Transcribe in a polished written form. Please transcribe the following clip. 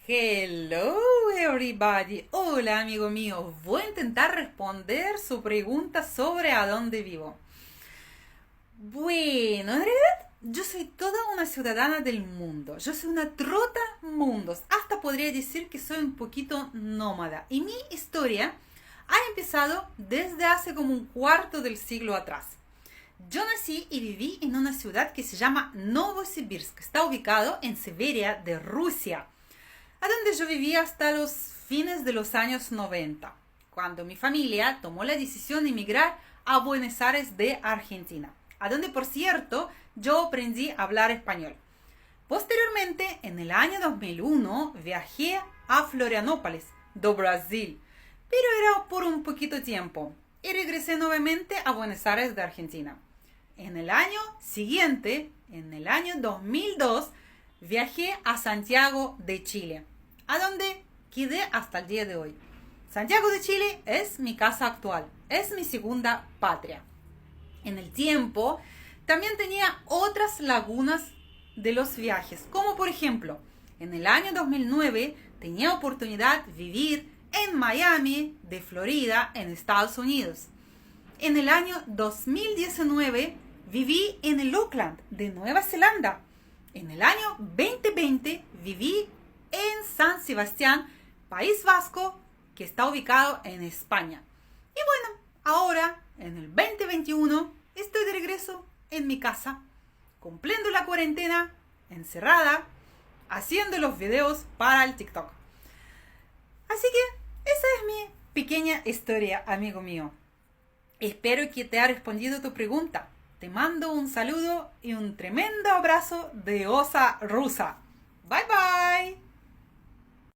Hello everybody. Hola amigo mío. Voy a intentar responder su pregunta sobre a dónde vivo. Bueno, en realidad yo soy toda una ciudadana del mundo. Yo soy una trota mundos. Hasta podría decir que soy un poquito nómada. Y mi historia ha empezado desde hace como un cuarto del siglo atrás. Yo nací y viví en una ciudad que se llama Novosibirsk. Está ubicado en Siberia de Rusia, a donde yo vivía hasta los fines de los años 90, cuando mi familia tomó la decisión de emigrar a Buenos Aires de Argentina, a donde, por cierto, yo aprendí a hablar español. Posteriormente, en el año 2001, viajé a Florianópolis, do Brasil, pero era por un poquito tiempo, y regresé nuevamente a Buenos Aires de Argentina. En el año siguiente, en el año 2002, viajé a Santiago de Chile, a donde quedé hasta el día de hoy. Santiago de Chile es mi casa actual, es mi segunda patria. En el tiempo, también tenía otras lagunas de los viajes, como por ejemplo, en el año 2009 tenía oportunidad de vivir en Miami, de Florida, en Estados Unidos. En el año 2019 viví en el Auckland, de Nueva Zelanda. En el año 2020 viví en San Sebastián, País Vasco, que está ubicado en España. Y bueno, ahora, en el 2021, estoy de regreso en mi casa, cumpliendo la cuarentena, encerrada, haciendo los videos para el TikTok. Así que esa es mi pequeña historia, amigo mío. Espero que te haya respondido tu pregunta. Te mando un saludo y un tremendo abrazo de osa rusa. Bye bye.